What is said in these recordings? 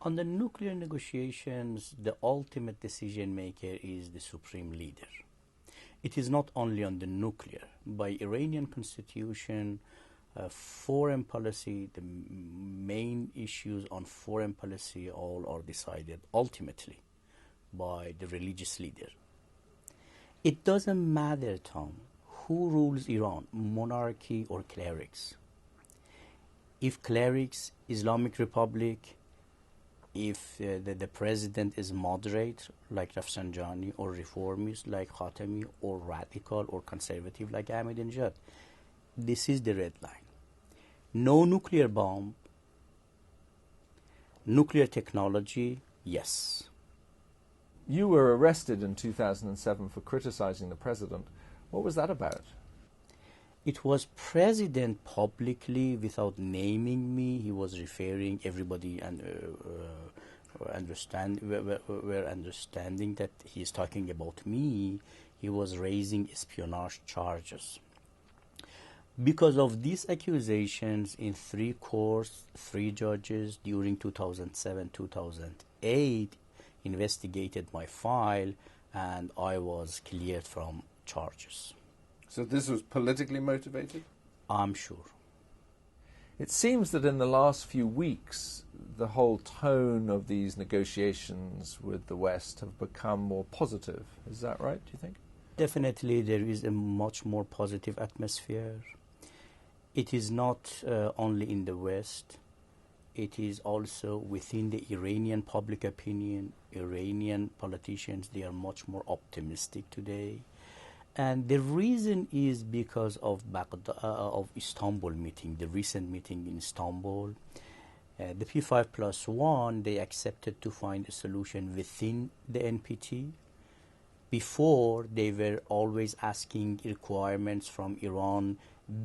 On the nuclear negotiations, the ultimate decision maker is the supreme leader. It is not only on the nuclear. By Iranian constitution, foreign policy, the main issues on foreign policy all are decided ultimately by the religious leader. It doesn't matter, Tom, who rules Iran, monarchy or clerics. If clerics, Islamic Republic, if the president is moderate like Rafsanjani, or reformist like Khatami, or radical or conservative like Ahmadinejad, this is the red line. No nuclear bomb, nuclear technology, yes. You were arrested in 2007 for criticizing the president. What was that about? It was president publicly, without naming me. He was referring everybody and were understanding that he is talking about me. He was raising espionage charges. Because of these accusations, in 3 courts, 3 judges during 2007-2008 investigated my file, and I was cleared from charges. So this was politically motivated? I'm sure. It seems that in the last few weeks, the whole tone of these negotiations with the West have become more positive. Is that right, do you think? Definitely there is a much more positive atmosphere. It is not only in the West. It is also within the Iranian public opinion. Iranian politicians, they are much more optimistic today. And the reason is because of Istanbul meeting, the recent meeting in Istanbul. The P5+1, they accepted to find a solution within the NPT. Before, they were always asking requirements from Iran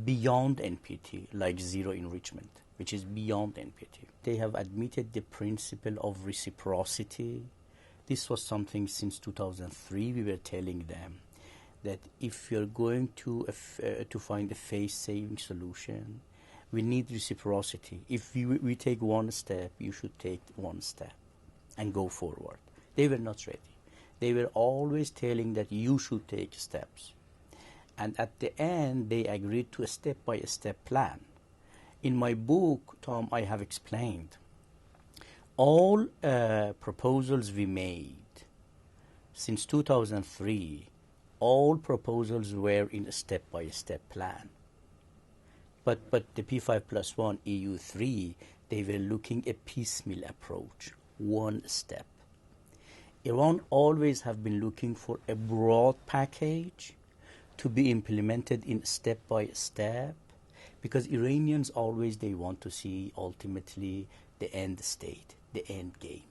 beyond NPT, like zero enrichment, which is beyond NPT. They have admitted the principle of reciprocity. This was something since 2003 we were telling them, that if you're going to find a face-saving solution, we need reciprocity. If we take one step, you should take one step and go forward. They were not ready. They were always telling that you should take steps. And at the end, they agreed to a step-by-step plan. In my book, Tom, I have explained all proposals we made since 2003, all proposals were in a step-by-step plan. But the P5+1 EU3, they were looking a piecemeal approach, one step. Iran always have been looking for a broad package to be implemented in step-by-step, because Iranians always, they want to see ultimately the end state, the end game.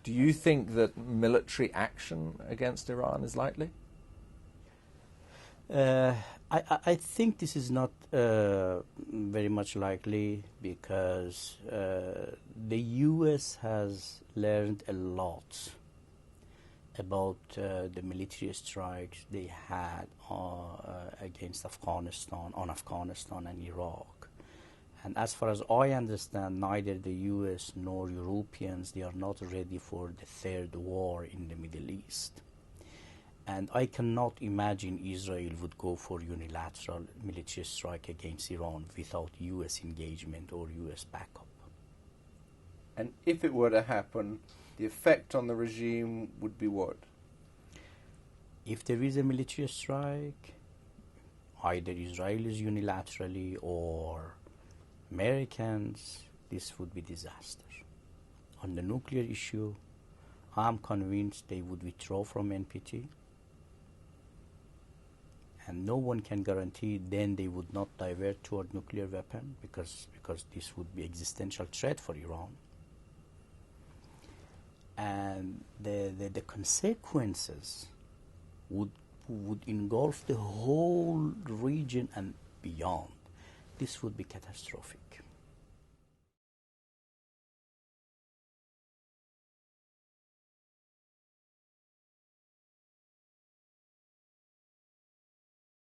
Do you think that military action against Iran is likely? I think this is not very much likely, because the US has learned a lot about the military strikes they had against Afghanistan, on Afghanistan and Iraq. And as far as I understand, neither the US nor Europeans, they are not ready for the third war in the Middle East. And I cannot imagine Israel would go for unilateral military strike against Iran without US engagement or US backup. And if it were to happen, the effect on the regime would be what? If there is a military strike, either Israelis unilaterally or Americans, this would be disaster. On the nuclear issue, I'm convinced they would withdraw from NPT. And no one can guarantee then they would not divert toward nuclear weapon, because this would be existential threat for Iran. And the consequences would engulf the whole region and beyond. This would be catastrophic.